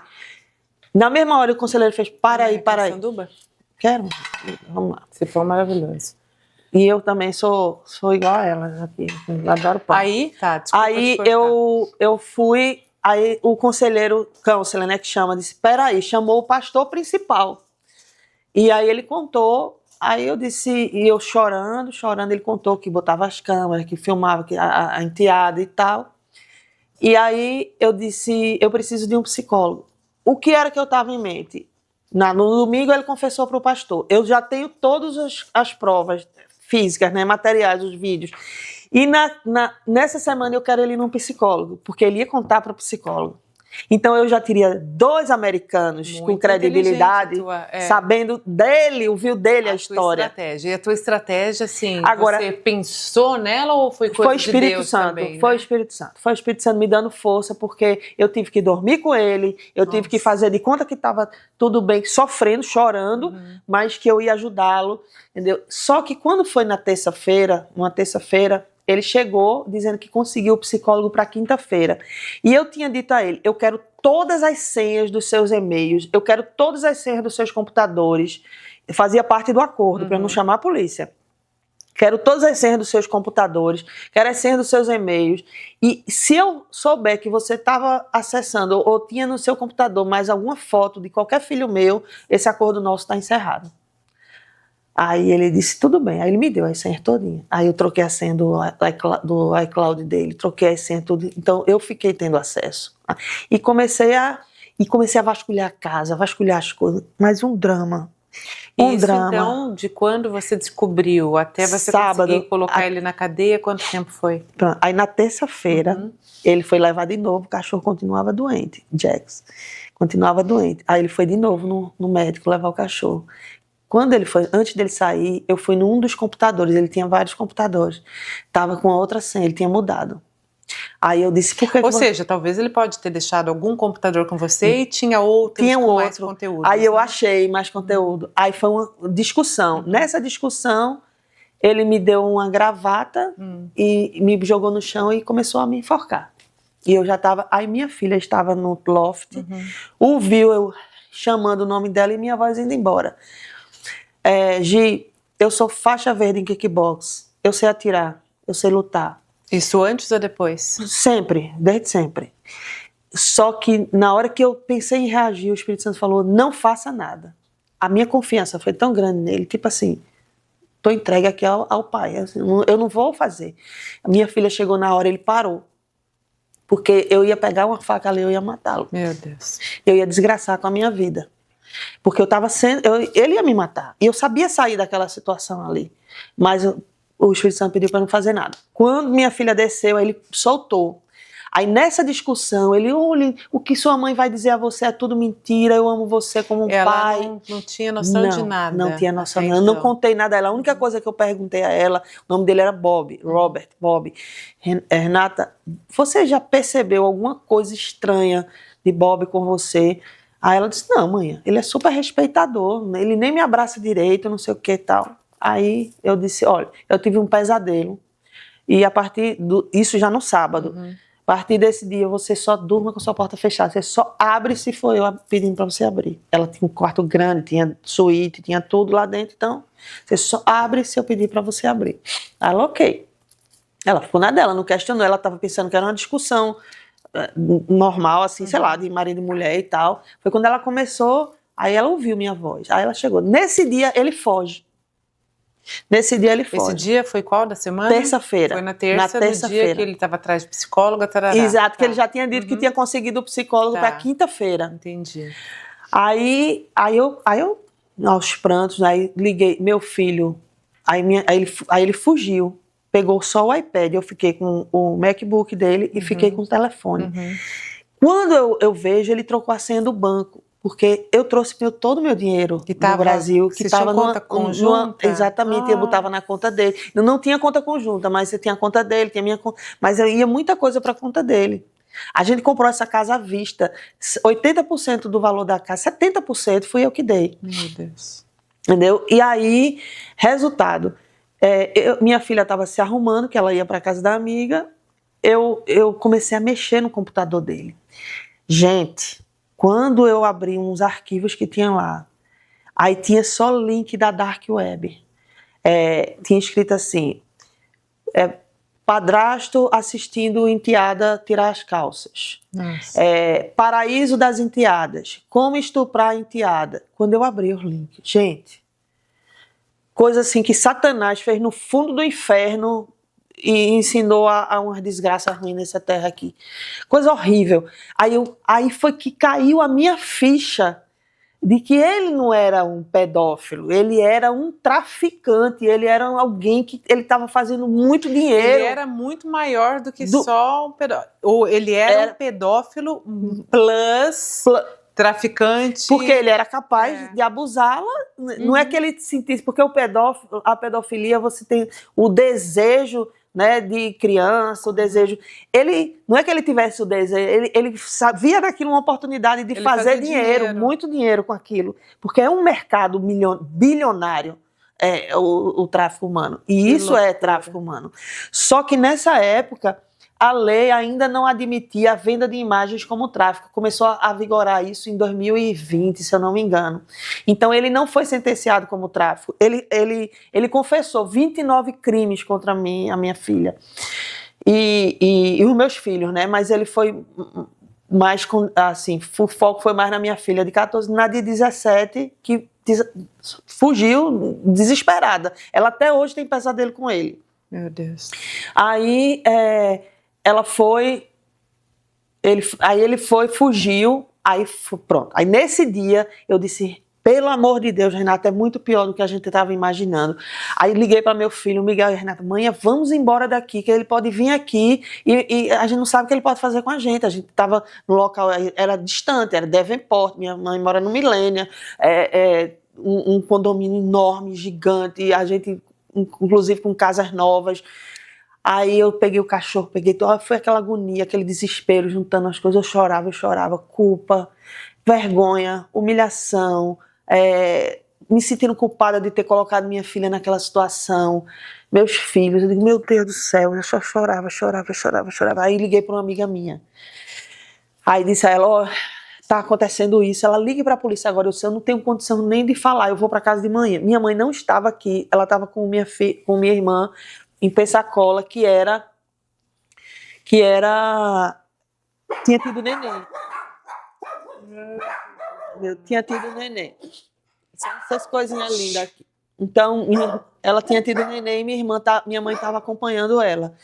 Na mesma hora o conselheiro fez, para aí. Sanduba? Quero, vamos lá. Você foi maravilhoso. E eu também sou igual a ela aqui, adoro pão. Aí, tá, desculpa. Aí eu fui... Aí o conselheiro, né, que chama, disse, peraí, chamou o pastor principal. E aí ele contou, aí eu disse, e eu chorando, ele contou que botava as câmeras, que filmava a enteada e tal. E aí eu disse, eu preciso de um psicólogo. O que era que eu estava em mente? No domingo ele confessou para o pastor, eu já tenho todas as provas físicas, né, materiais, os vídeos. E nessa semana eu quero ele num psicólogo, porque ele ia contar para o psicólogo. Então eu já teria 2 americanos muito com credibilidade, sabendo dele, ouviu dele a história. E a tua estratégia, assim, agora, você pensou nela ou foi coisa de Deus também? Foi o Espírito Santo. Foi o Espírito Santo me dando força, porque eu tive que dormir com ele, eu tive que fazer de conta que estava tudo bem, sofrendo, chorando, mas que eu ia ajudá-lo, entendeu? Só que quando foi na terça-feira, ele chegou dizendo que conseguiu o psicólogo para quinta-feira. E eu tinha dito a ele, eu quero todas as senhas dos seus e-mails, eu quero todas as senhas dos seus computadores. Fazia parte do acordo, para não chamar a polícia. Quero todas as senhas dos seus computadores, quero as senhas dos seus e-mails. E se eu souber que você estava acessando ou tinha no seu computador mais alguma foto de qualquer filho meu, esse acordo nosso está encerrado. Aí ele disse, tudo bem. Aí ele me deu as senhas todinhas. Aí eu troquei a senha do iCloud dele, troquei as senhas tudo. Então eu fiquei tendo acesso. E comecei a vasculhar a casa, vasculhar as coisas. Mas um drama. Isso, drama. Então, de quando você descobriu até você conseguir colocar ele na cadeia, quanto tempo foi? Pronto. Aí na terça-feira, ele foi levado de novo, o cachorro continuava doente, Jax. Continuava doente. Aí ele foi de novo no médico levar o cachorro. Quando ele foi, antes dele sair, eu fui num dos computadores, ele tinha vários computadores. Tava com a outra senha, ele tinha mudado. Aí eu disse, por que Ou seja, talvez ele pode ter deixado algum computador com você e tinha outros com mais conteúdo. Aí eu achei mais conteúdo. Aí foi uma discussão. Nessa discussão, ele me deu uma gravata e me jogou no chão e começou a me enforcar. E eu já estava... Aí minha filha estava no loft, ouviu eu chamando o nome dela e minha voz indo embora. Gi, eu sou faixa verde em kickbox. Eu sei atirar, eu sei lutar. Isso antes ou depois? Sempre, desde sempre. Só que na hora que eu pensei em reagir, o Espírito Santo falou, não faça nada. A minha confiança foi tão grande nele, tipo assim, tô entregue aqui ao pai, eu não vou fazer. A minha filha chegou na hora, ele parou. Porque eu ia pegar uma faca ali, eu ia matá-lo. Meu Deus. Eu ia desgraçar com a minha vida. Porque eu estava ele ia me matar. E eu sabia sair daquela situação ali. Mas o Espírito Santo pediu para não fazer nada. Quando minha filha desceu, ele soltou. Aí nessa discussão, ele, olha, o que sua mãe vai dizer a você é tudo mentira, eu amo você como um pai. Ela não tinha noção de nada. Não tinha noção, eu não contei nada a ela. A única coisa que eu perguntei a ela, o nome dele era Robert. Renata, você já percebeu alguma coisa estranha de Bob com você? Aí ela disse, não, mãe, ele é super respeitador, ele nem me abraça direito, não sei o que e tal. Aí eu disse, olha, eu tive um pesadelo e isso já no sábado, a partir desse dia você só durma com sua porta fechada, você só abre se for eu pedindo para você abrir. Ela tinha um quarto grande, tinha suíte, tinha tudo lá dentro, então você só abre se eu pedir para você abrir. Aí ela, ok. Ela ficou na dela, não questionou, ela estava pensando que era uma discussão normal, assim, sei lá, de marido e mulher e tal. Foi quando ela começou, aí ela ouviu minha voz, aí ela chegou. Nesse dia ele foge. Esse dia foi qual da semana? Terça-feira. Foi na terça, no dia que ele estava atrás de psicóloga, tarará. Exato, que ele já tinha dito que tinha conseguido o psicólogo para quinta-feira. Entendi. Aí eu, aos prantos, aí liguei, meu filho, aí ele fugiu, pegou só o iPad, eu fiquei com o MacBook dele e fiquei com o telefone. Quando eu vejo, ele trocou a senha do banco. Porque eu trouxe todo o meu dinheiro no Brasil, que estava numa conta conjunta. Exatamente, eu botava na conta dele. Eu não tinha conta conjunta, mas você tinha a conta dele, tinha a minha conta. Mas eu ia muita coisa para a conta dele. A gente comprou essa casa à vista. 80% do valor da casa, 70% fui eu que dei. Meu Deus. Entendeu? E aí, resultado, minha filha estava se arrumando, que ela ia para a casa da amiga, eu comecei a mexer no computador dele. Gente, quando eu abri uns arquivos que tinha lá, aí tinha só link da Dark Web. Tinha escrito assim, padrasto assistindo enteada tirar as calças. Paraíso das enteadas, como estuprar a enteada. Quando eu abri os links, gente, coisa assim que Satanás fez no fundo do inferno e ensinou a uma desgraça ruim nessa terra aqui. Coisa horrível. Aí foi que caiu a minha ficha de que ele não era um pedófilo, ele era um traficante, ele era alguém que ele estava fazendo muito dinheiro. Ele era muito maior do que só um pedófilo. Ou ele era um pedófilo plus traficante. Porque ele era capaz de abusá-la. Não é que ele sentisse, porque a pedofilia você tem o desejo, né, de criança, o desejo. Ele não é que ele tivesse o desejo, ele via naquilo uma oportunidade de fazer dinheiro, muito dinheiro com aquilo, porque é um mercado bilionário, o tráfico humano. E isso é tráfico humano. Só que nessa época a lei ainda não admitia a venda de imagens como tráfico. Começou a vigorar isso em 2020, se eu não me engano. Então, ele não foi sentenciado como tráfico. Ele confessou 29 crimes contra mim, a minha filha. E os meus filhos, né? Mas ele foi mais, assim, o foco foi mais na minha filha de 14, na de 17, que fugiu desesperada. Ela até hoje tem pesadelo com ele. Meu Deus. Aí ela foi, ele foi, fugiu, aí pronto. Aí nesse dia eu disse, pelo amor de Deus, Renata, é muito pior do que a gente estava imaginando. Aí liguei para meu filho, Miguel e Renata, mãe, vamos embora daqui, que ele pode vir aqui e a gente não sabe o que ele pode fazer com a gente. A gente estava no local, era distante, era Devonport, minha mãe mora no Milênia, um condomínio enorme, gigante, a gente, inclusive com casas novas. Aí eu peguei o cachorro, foi aquela agonia, aquele desespero, juntando as coisas, eu chorava, culpa, vergonha, humilhação, me sentindo culpada de ter colocado minha filha naquela situação, meus filhos, eu digo, meu Deus do céu, eu só chorava. Aí liguei para uma amiga minha, aí disse a ela, tá acontecendo isso, ela ligue para a polícia agora, eu não tenho condição nem de falar, eu vou para casa de manhã. Minha mãe não estava aqui, ela estava com minha irmã em Pensacola, que tinha tido neném. Tinha tido neném. São essas coisinhas lindas aqui. Então, ela tinha tido neném e minha mãe estava acompanhando ela.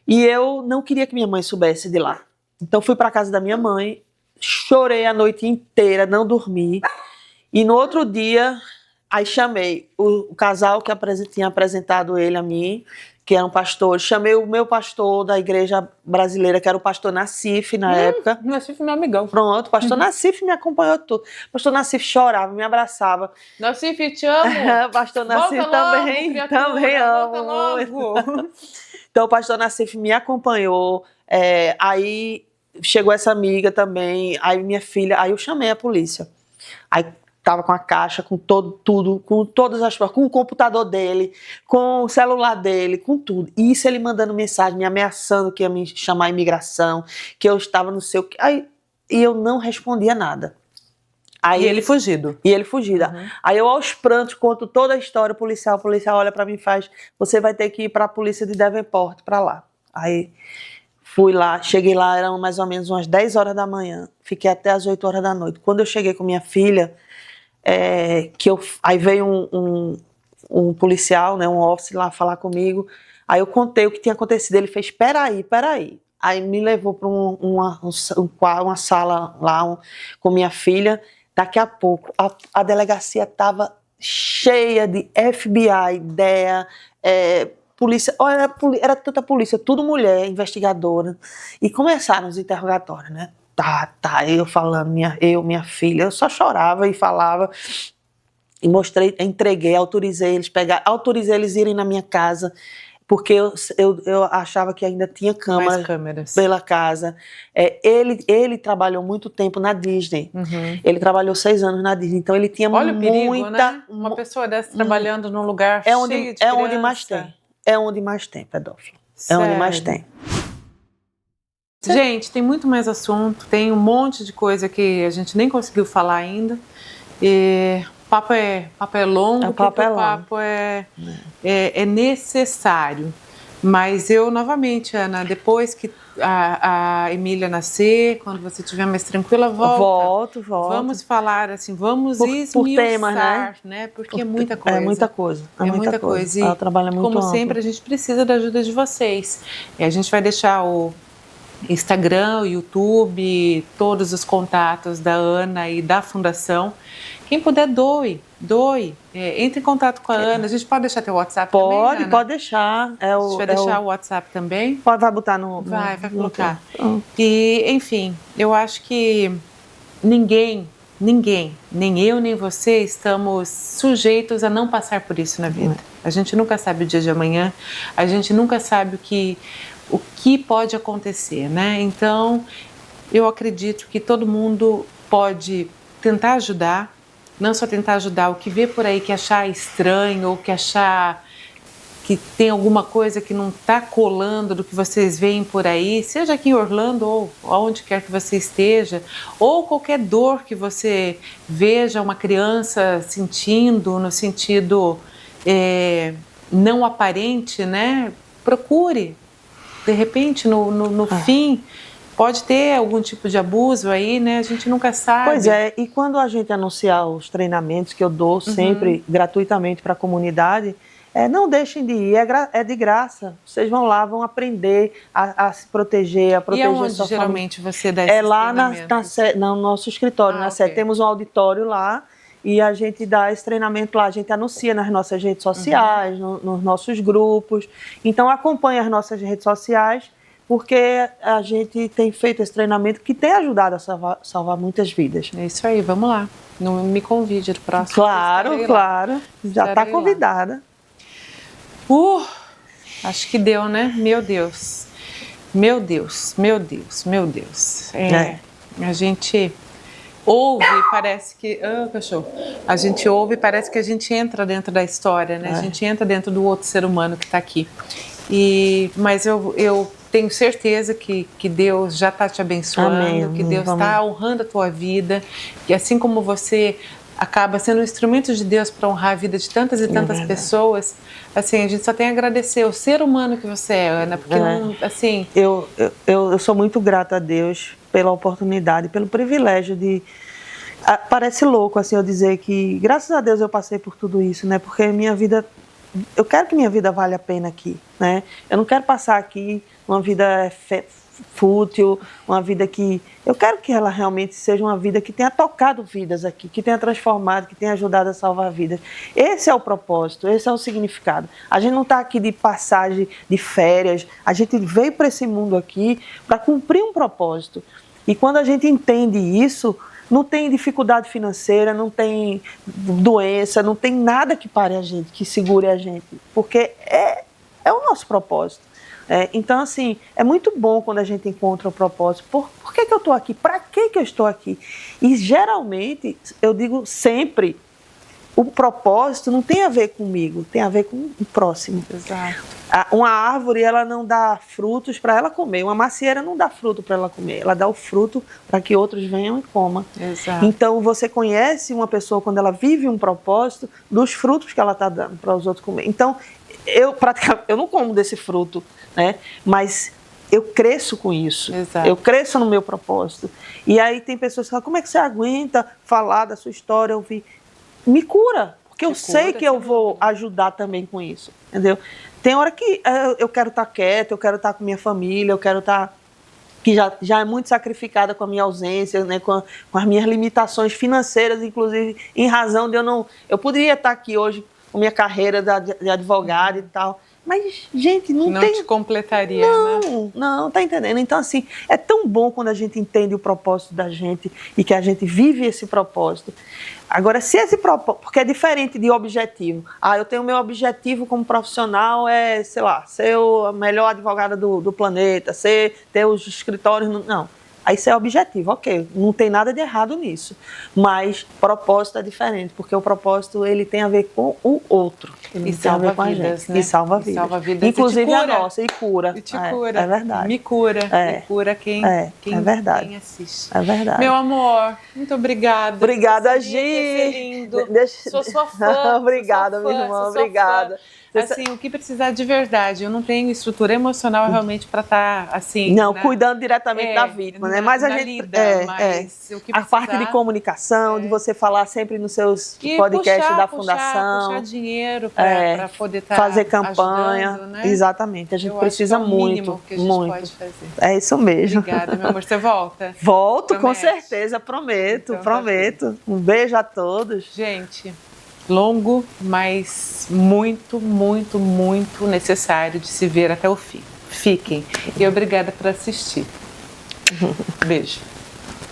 E eu não queria que minha mãe soubesse de lá. Então, fui para a casa da minha mãe, chorei a noite inteira, não dormi. E no outro dia, aí chamei o casal que tinha apresentado ele a mim, que eram pastores. Chamei o meu pastor da igreja brasileira, que era o pastor Nassif na época. Nassif é meu amigão. Pronto, o pastor Nassif me acompanhou tudo. O pastor Nassif chorava, me abraçava. Nassif, te amo. Pastor Nassif também amo. Então o pastor Nassif me acompanhou. Aí chegou essa amiga também, aí minha filha, aí eu chamei a polícia. Aí tava com a caixa, com tudo, com todas as provas, com o computador dele, com o celular dele, com tudo. E isso ele mandando mensagem, me ameaçando que ia me chamar a imigração, que eu estava no seu... E eu não respondia nada. Aí, e ele fugido. Uhum. Aí eu aos prantos conto toda a história, o policial olha pra mim e faz, você vai ter que ir pra polícia de Devonport, pra lá. Aí fui lá, cheguei lá, eram mais ou menos umas 10 horas da manhã, fiquei até as 8 horas da noite. Quando eu cheguei com minha filha, aí veio um policial, né, um officer lá falar comigo, aí eu contei o que tinha acontecido, ele fez, peraí, aí me levou para uma sala lá com minha filha. Daqui a pouco a delegacia estava cheia de FBI, DEA, polícia, era tanta polícia, tudo mulher, investigadora, e começaram os interrogatórios, né? Eu falando, minha filha, eu só chorava e falava, e entreguei, autorizei eles irem na minha casa, porque eu achava que ainda tinha câmeras pela casa. Ele trabalhou muito tempo na Disney, ele trabalhou 6 anos na Disney, então ele tinha Olha o perigo, né? Uma pessoa dessa trabalhando num lugar cheio de criança. É onde mais tem pedófilo, é onde mais tem. Gente, tem muito mais assunto, tem um monte de coisa que a gente nem conseguiu falar ainda. E o papo é longo, o papo é necessário. Mas eu, novamente, Ana, depois que a Emília nascer, quando você estiver mais tranquila, volta. Volto. Vamos falar assim, vamos esmiuçar, temas, né? Porque é muita coisa. É muita coisa. E, ela trabalha muito como amplo. sempre, a gente precisa da ajuda de vocês. E a gente vai deixar o Instagram, o YouTube, todos os contatos da Ana e da Fundação. Quem puder, doe. Entre em contato com a Ana. A gente pode deixar teu WhatsApp também, Ana? Pode deixar. A gente vai deixar o WhatsApp também? Vai botar no... Vai colocar. E, enfim, eu acho que ninguém, nem eu, nem você, estamos sujeitos a não passar por isso na vida. A gente nunca sabe o dia de amanhã, a gente nunca sabe o que pode acontecer, né? Então, eu acredito que todo mundo pode tentar ajudar, não só tentar ajudar, o que vê por aí que achar estranho ou que achar que tem alguma coisa que não está colando do que vocês veem por aí, seja aqui em Orlando ou aonde quer que você esteja, ou qualquer dor que você veja uma criança sentindo no sentido não aparente, né? Procure. De repente, no fim, pode ter algum tipo de abuso aí, né? A gente nunca sabe. Pois é, e quando a gente anunciar os treinamentos que eu dou sempre gratuitamente para a comunidade, não deixem de ir, é de graça. Vocês vão lá, vão aprender a se proteger, a proteger a sua família. E onde geralmente você dá esses treinamentos? É lá no nosso escritório, na sede. Temos um auditório lá e a gente dá esse treinamento lá. A gente anuncia nas nossas redes sociais, nos nossos grupos. Então, acompanhe as nossas redes sociais, porque a gente tem feito esse treinamento que tem ajudado a salvar muitas vidas. É isso aí, vamos lá. Não me convide no próximo. Claro. Já está convidada. Acho que deu, né? Meu Deus. A gente ouve, parece que... cachorro. A gente ouve e parece que a gente entra dentro da história, né? A gente entra dentro do outro ser humano que está aqui. Mas eu tenho certeza que Deus já está te abençoando, Amém. Que Deus está honrando a tua vida, que assim como você acaba sendo um instrumento de Deus para honrar a vida de tantas e tantas pessoas, assim, a gente só tem a agradecer o ser humano que você é, Ana, porque não, assim... Eu sou muito grata a Deus pela oportunidade, pelo privilégio de... Parece louco, assim, eu dizer que, graças a Deus eu passei por tudo isso, né, porque minha vida... Eu quero que minha vida valha a pena aqui, né? Eu não quero passar aqui uma vida fútil, uma vida que... Eu quero que ela realmente seja uma vida que tenha tocado vidas aqui, que tenha transformado, que tenha ajudado a salvar vidas. Esse é o propósito, esse é o significado. A gente não está aqui de passagem, de férias, a gente veio para esse mundo aqui para cumprir um propósito. E quando a gente entende isso, não tem dificuldade financeira, não tem doença, não tem nada que pare a gente, que segure a gente, porque é o nosso propósito. Então, assim, é muito bom quando a gente encontra o propósito. Por que eu estou aqui? Para que eu estou aqui? E, geralmente, eu digo sempre, o propósito não tem a ver comigo, tem a ver com o próximo. Exato. Uma árvore, ela não dá frutos para ela comer. Uma macieira não dá fruto para ela comer. Ela dá o fruto para que outros venham e comam. Exato. Então, você conhece uma pessoa quando ela vive um propósito dos frutos que ela está dando para os outros comer. Então, eu não como desse fruto, né? Mas eu cresço com isso. Exato. Eu cresço no meu propósito. E aí tem pessoas que falam, como é que você aguenta falar da sua história, ouvir? Me cura, porque eu sei que eu vou ajudar também com isso, entendeu? Tem hora que eu quero estar quieta, eu quero estar com minha família, eu quero estar... que já é muito sacrificada com a minha ausência, né, com as minhas limitações financeiras, inclusive, em razão de eu não... Eu poderia estar aqui hoje com minha carreira de advogado e tal, mas, gente, não tem... Não te completaria, né? Não, tá entendendo? Então, assim, é tão bom quando a gente entende o propósito da gente e que a gente vive esse propósito. Agora, se esse propósito... Porque é diferente de objetivo. Eu tenho meu objetivo como profissional sei lá, ser a melhor advogada do planeta, ter os escritórios... Não. Aí isso é objetivo, ok, não tem nada de errado nisso, mas propósito é diferente, porque o propósito ele tem a ver com o outro, ele e salva vidas, né? E salva vidas, inclusive a nossa, e cura. E te cura. É verdade. Me cura, me cura quem assiste. É verdade. Meu amor, muito obrigada. Obrigada, Gi. Lindo. Sou sua fã. Obrigada, minha irmã, obrigada. Assim, o que precisar de verdade, eu não tenho estrutura emocional realmente para estar assim... Não, cuidando diretamente da vítima, né? Mas a gente... Lida, mas o que a parte de comunicação, de você falar sempre nos seus podcasts da Fundação. Puxar dinheiro para poder estar fazer campanha, ajudando, né? Exatamente, a gente precisa muito, que a gente pode fazer. É isso mesmo. Obrigada, meu amor, você volta? Volto, promete? Com certeza, prometo, então, prometo. Um beijo a todos. Gente... Longo, mas muito, muito, muito necessário de se ver até o fim. Fiquem. E obrigada por assistir. Beijo.